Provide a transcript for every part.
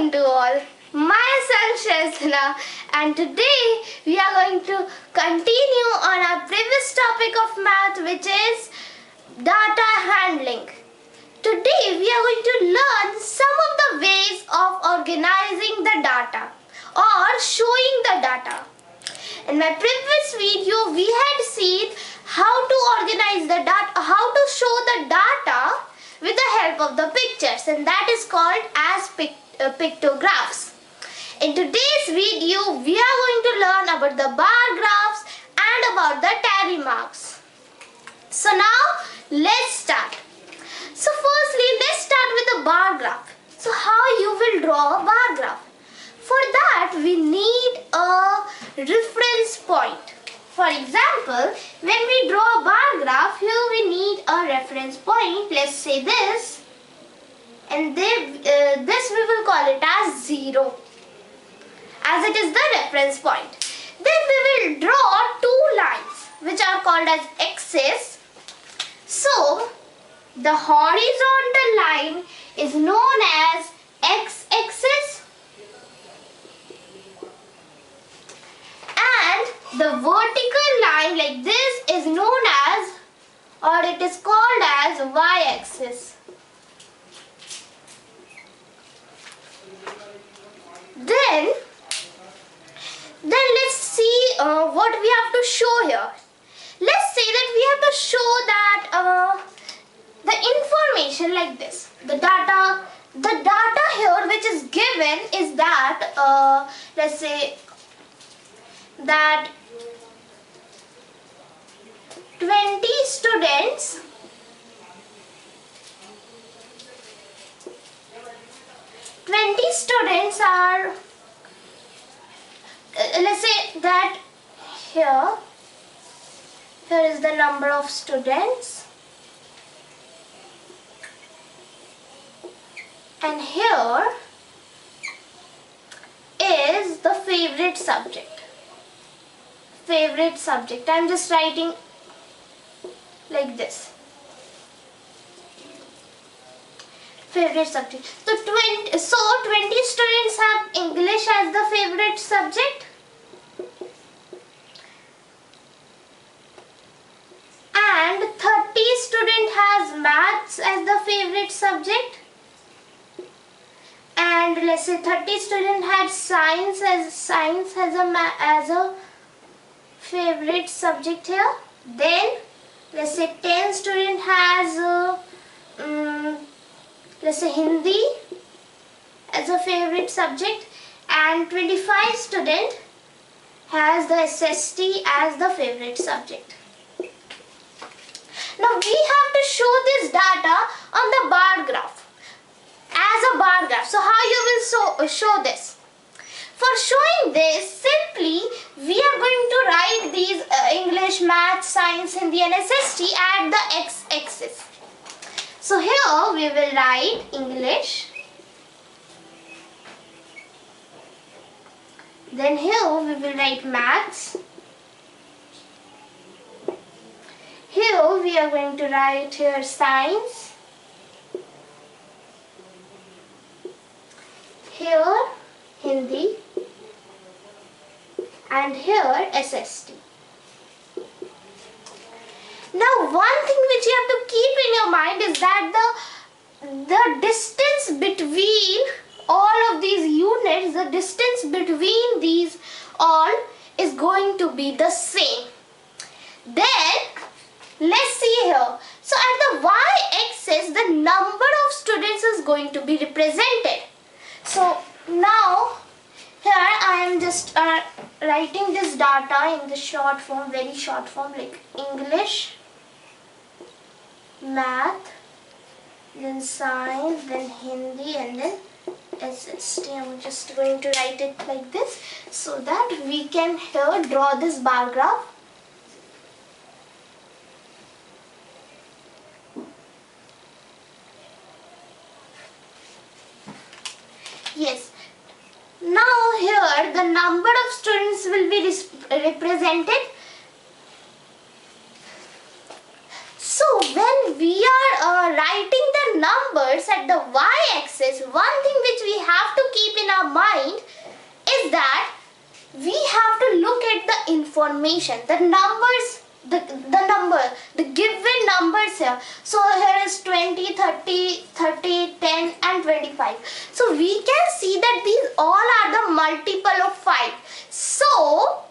afternoon to all. Myself Shreya, and today we are going to continue on our previous topic of math, which is data handling. Today we are going to learn some of the ways of organizing the data or showing the data. In my previous video we had seen how to organize the data, how to show the data with the help of the pictures, and that is called as pictographs. In today's video we are going to learn about the bar graphs and about the tally marks. So now let's start. So firstly let's start with the bar graph. So how you will draw a bar graph? For that we need a reference point. For example, when we draw a bar graph, here we need a reference point. Let's say this, and this we will call it as 0, as it is the reference point. Then we will draw two lines which are called as axes. So the horizontal line is known as x-axis, and the vertical line like this is known as, or it is called as, y-axis. Then let's see what we have to show here. Let's say that we have to show that the information like this. The data here which is given is that let's say that 20 students are, let's say that here is the number of students, and here is the favorite subject. I'm just writing like this. Favorite subject. So 20 students have English as the favorite subject, and 30 students has maths as the favorite subject, and let's say 30 students had science as a favorite subject here. Then let's say 10 student has let's say Hindi as a favorite subject, and 25 student has the SST as the favorite subject. Now we have to show this data on the bar graph as a bar graph. So how you will show this? For showing this, simply we are going to write these English, Math, Science, Hindi and SST at the x-axis. So here we will write English, then here we will write Maths, here we are going to write here Science, here Hindi, and here SST. Now one thing which you have to keep in your mind is that the distance between all of these units, the distance between these all is going to be the same. Then let's see here. So at the y-axis the number of students is going to be represented. So now here I am just writing this data in the short form, very short form, like English, Math, then Science, then Hindi, and then SST. I'm just going to write it like this so that we can here draw this bar graph. Yes. Now here the number of students will be represented. So when we are writing the numbers at the y-axis, one thing which we have to keep in in our mind is that we have to look at the information, the numbers, the given numbers here. So here is 20, 30, 30, 10 and 25. So we can see that these all are the multiple of 5. So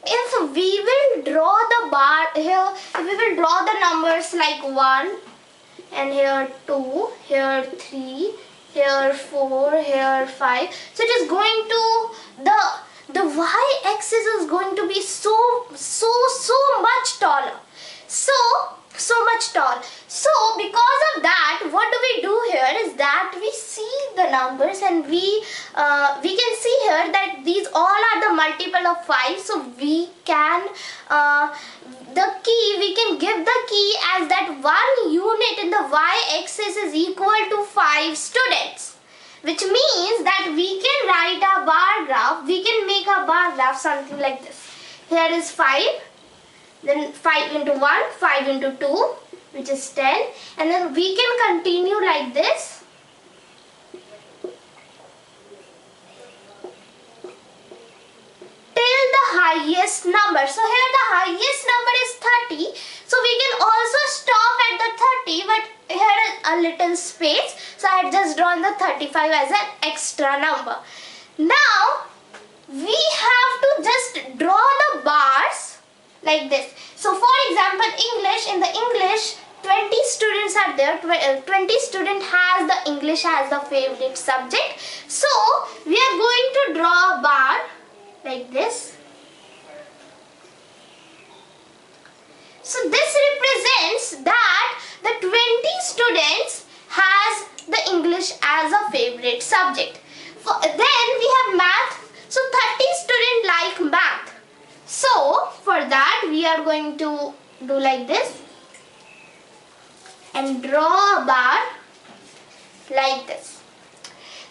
if we will draw the bar here, we will draw the numbers like 1 and here 2, here 3, here 4, here 5. So it is going to the y-axis is going to be so much taller. So much tall. So because of that, what do we do here is that we see the numbers and we can see here that these all are the multiple of 5. So we can we can give the key as that 1 unit in the y-axis is equal to 5 students. Which means that we can write a bar graph, we can make a bar graph something like this. Here is 5, then 5 into 1, 5 into 2, which is 10, and then we can continue like this. Till the highest number. So here the highest number is 30. So we can also stop at the 30, but here is a little space. So I had just drawn the 35 as an extra number. Now we have to just draw the bars like this. So for example, English, in the English 20 students are there, 20 student has the English as the favorite subject. So we are going to draw a bar like this. So this represents that the 20 students has the English as a favorite subject. Then we have math. So 30 students like math. So for that we are going to do like this and draw a bar like this.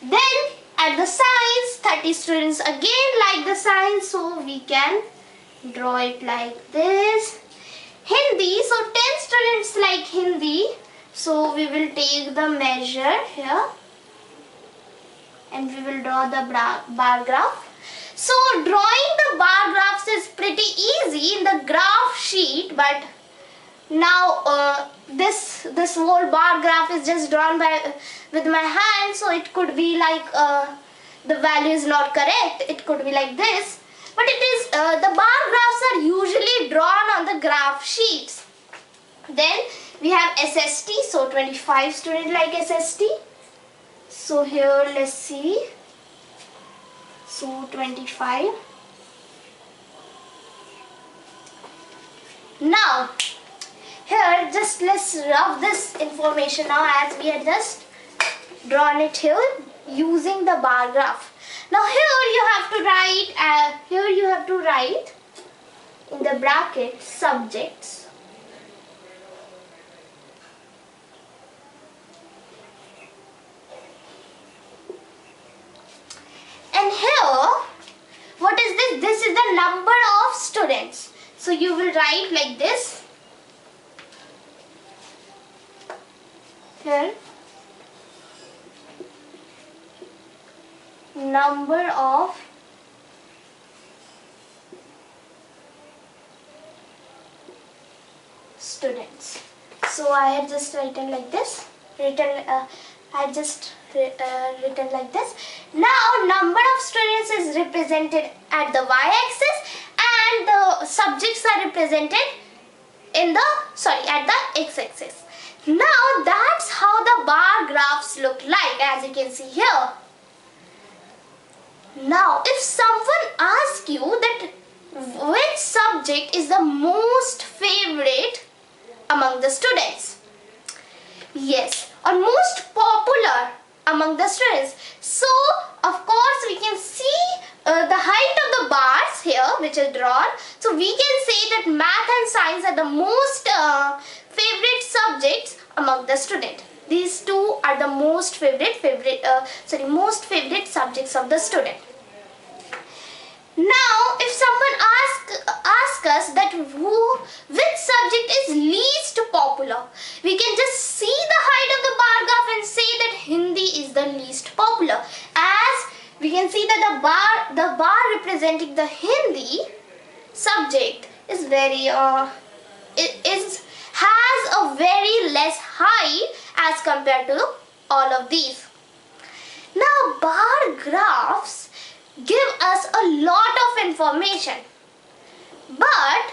Then at the science, 30 students again like the science, so we can draw it like this. Hindi, so 10 students like Hindi, so we will take the measure here and we will draw the bar graph. So drawing the bar graphs is pretty easy in the graph sheet, but now this whole bar graph is just drawn with my hand, so it could be like the value is not correct. It could be like this, but it is the bar graphs are usually drawn on the graph sheets. Then we have SST, so 25 students like SST. So here let's see. So 25. Now here just let's rub this information now as we had just drawn it here using the bar graph. Now here you have to write in the bracket subjects. And here, what is this? This is the number of students. So you will write like this. Here, number of students. So I had just written like this. Written like this. Now number of students is represented at the y-axis and the subjects are represented in the at the x-axis. Now that's how the bar graphs look like, as you can see here. Now if someone asks you that which subject is the most favorite among the students, yes, or most popular among the students, so of course we can see the height of the bars here which is drawn. So we can say that math and science are the most favorite subjects among the student. These two are the most favorite subjects of the student. Now if someone asks us that which subject is least popular, we can just see the height of the bar graph and say that Hindi is the least popular, as can see that the bar representing the Hindi subject is has a very less height as compared to all of these. Now bar graphs give us a lot of information. But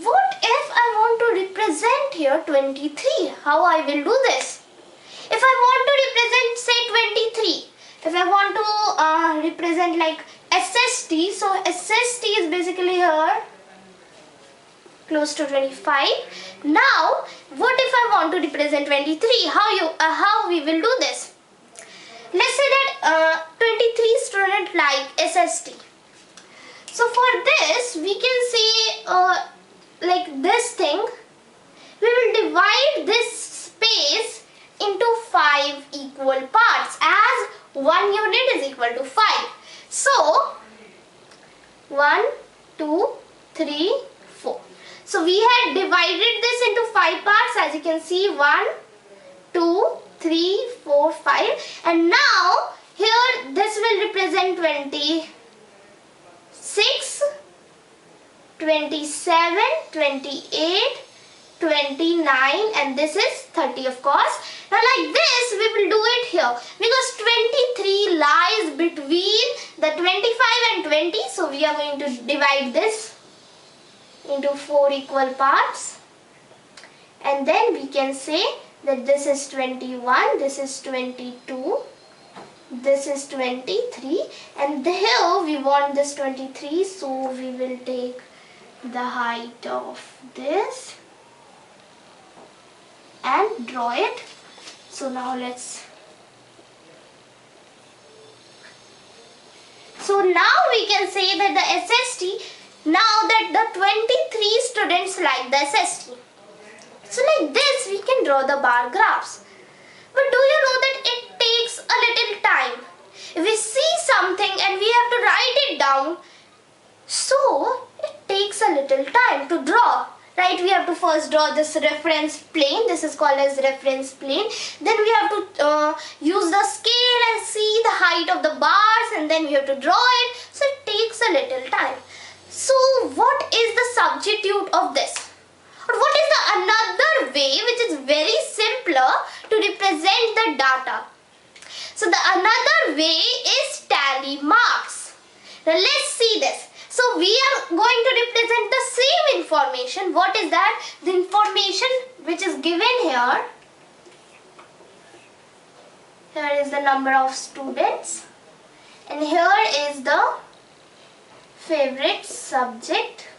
what if I want to represent here 23? How I will do this? If I want to represent say 23, if I want to represent like SST, so SST is basically here close to 25. Now what if I want to represent 23? How we will do this? Let's say that 23 student like SST. So for this we can say like this thing, we will divide this space into 5 equal parts as 1 unit is equal to 5. So 1, 2, 3, 4. So we had divided this into 5 parts, as you can see 1, 2, 3, 4, 5, and now here this will represent 26, 27, 28, 29, and this is 30 of course. Now like this we will do it here because 23 lies between the 25 and 20, so we are going to divide this into 4 equal parts, and then we can say that this is 21, this is 22, this is 23, and here we want this 23, so we will take the height of this and draw it. So now now we can say that the SST, now that the 23 students like the SST. So like this we can draw the bar graphs. But do you know that it takes a little time? If we see something and we have to write it down, so it takes a little time to draw. Right, we have to first draw this reference plane. This is called as reference plane. Then we have to use the scale and see the height of the bars, and then we have to draw it. So it takes a little time. So what is the substitute of this? Or what is the another way which is very simpler to represent the data? So the another way is tally marks. Now let's see this. So we are going to represent the same information. What is that? The information which is given here. Here is the number of students, and here is the favorite subject.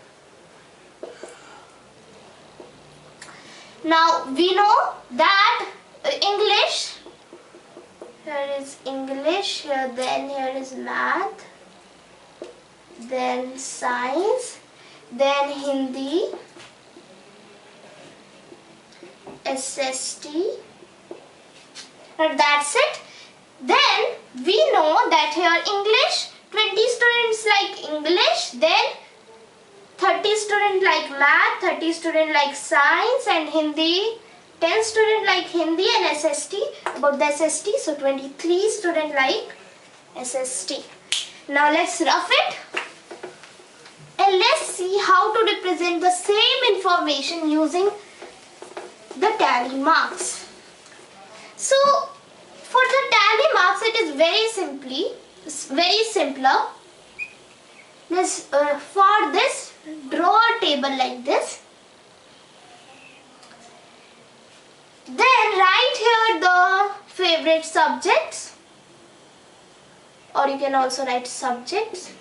Now we know that English, here is English, then here is math, then science, then Hindi, SST. That's it. Then we know that here English, 20 students like English, then 30 students like math, 30 students like science, and Hindi, 10 students like Hindi and SST, about the SST, so 23 students like SST. Now let's rough it. And let's see how to represent the same information using the tally marks. So for the tally marks, it is very simpler. For this, draw a table like this. Then write here the favorite subjects, or you can also write subjects.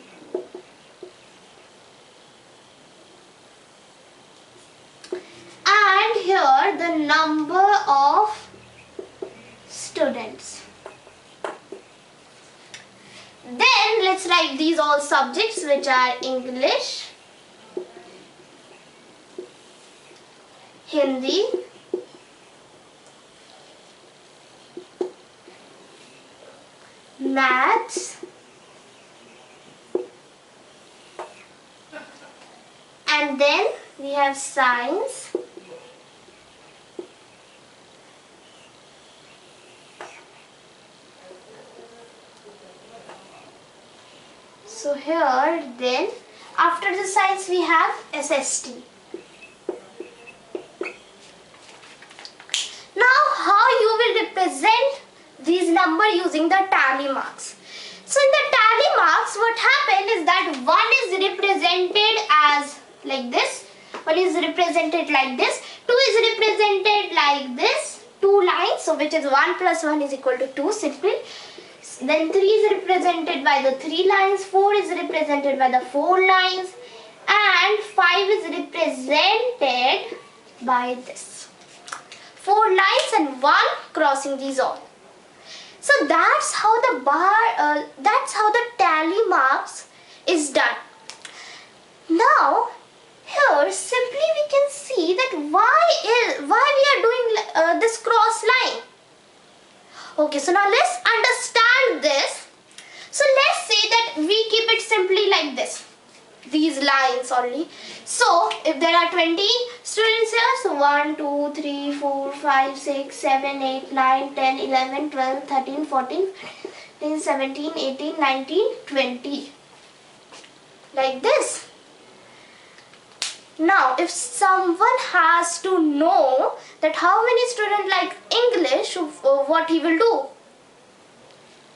And here the number of students. Then let's write these all subjects, which are English, Hindi, maths, and then we have science, So here then after the science we have SST. Now how you will represent these number using the tally marks. So in the tally marks what happened is that 1 is represented as like this, 1 is represented like this, 2 is represented like this, 2 lines, so which is 1 plus 1 is equal to 2 simply. Then 3 is represented by the 3 lines, 4 is represented by the 4 lines, and 5 is represented by this. 4 lines and 1 crossing these all. So that's how the tally marks is done. Now here simply we can see that why we are doing this cross line. Okay, so now let's understand this. So let's say that we keep it simply like this, these lines only. So if there are 20 students here, so 1, 2, 3, 4, 5, 6, 7, 8, 9, 10, 11, 12, 13, 14, 15, 17, 18, 19, 20. Like this. Now if someone has to know that how many students like English, what he will do?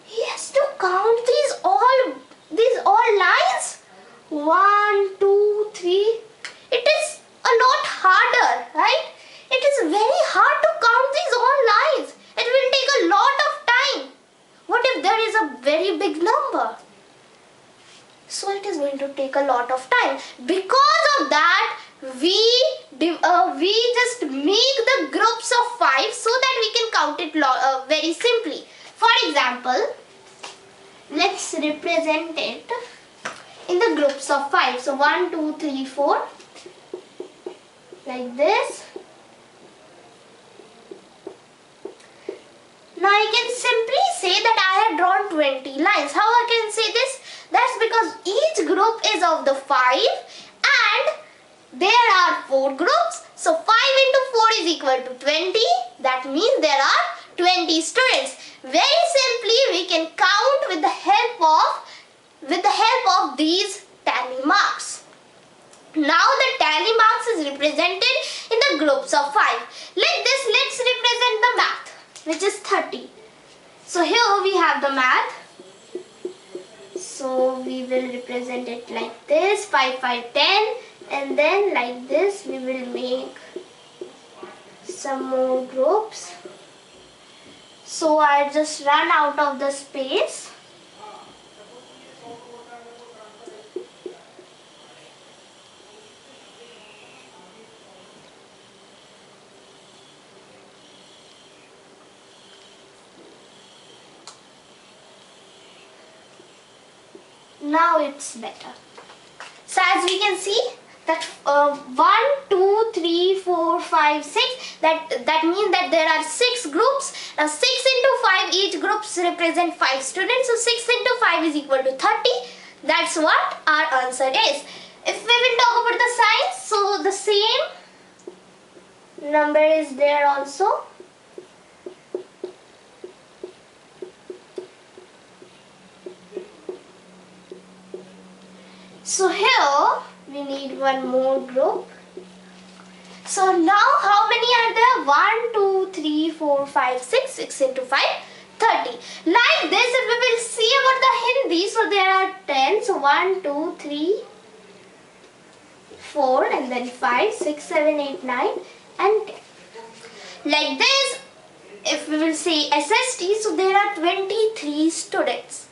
He has to count these all lines. 1, 2, 3. It is a lot harder, right? It is very hard to count these all lines. It will take a lot of time. What if there is a very big number? So it is going to take a lot of time. Because of that, we just make the groups of 5 so that we can count it very simply. For example, let's represent it in the groups of 5. So 1, 2, 3, 4. Like this. Now I can simply say that I have drawn 20 lines. How I can say this? That's because each group is of the 5 and there are 4 groups. So 5 into 4 is equal to 20. That means there are 20 students. Very simply we can count with the help of these tally marks. Now the tally marks is represented in the groups of 5. Like this, let's represent the math, which is 30. So here we have the math. So we will represent it like this, 5, 5, 10, and then like this we will make some more groups. So I just run out of the space. Now it's better. So as we can see that 1, 2, 3, 4, 5, 6, that means that there are 6 groups. Now 6 into 5, each group represent 5 students. So 6 into 5 is equal to 30. That's what our answer is. If we will talk about the signs, so the same number is there also. So here we need one more group. So now how many are there? 1, 2, 3, 4, 5, 6. 6 into 5, 30. Like this, if we will see about the Hindi, so there are 10. So 1, 2, 3, 4 and then 5, 6, 7, 8, 9 and 10. Like this, if we will say SST, so there are 23 students.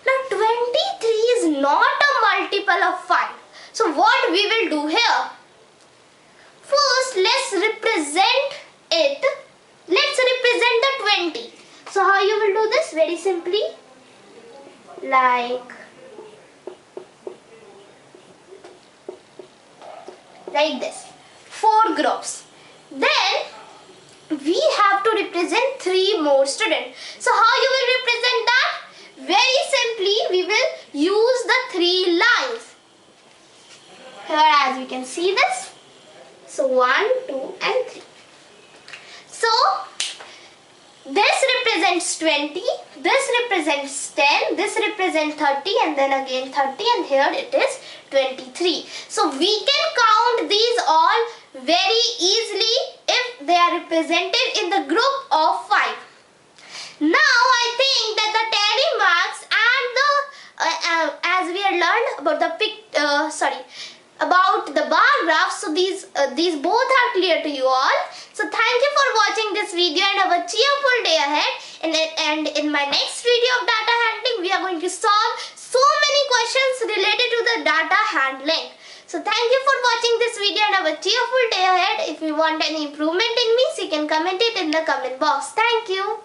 Now 23 is not a multiple of 5. So what we will do here? First, let's represent it. Let's represent the 20. So how you will do this? Very simply. Like this. 4 groups. Then we have to represent 3 more students. So how you will represent that? Very simply, we will use the 3 lines. Here as you can see this. So 1, 2 and 3. So This represents 20, this represents 10, this represents 30 and then again 30 and here it is 23. So we can count these all very easily if they are represented in the group of 5. Now I think that the tally marks and the as we had learned about the about the bar graphs, so these both are clear to you all. So thank you for watching this video and have a cheerful day ahead. And in my next video of data handling, we are going to solve so many questions related to the data handling. So thank you for watching this video and have a cheerful day ahead. If you want any improvement in me, so you can comment it in the comment box. Thank you.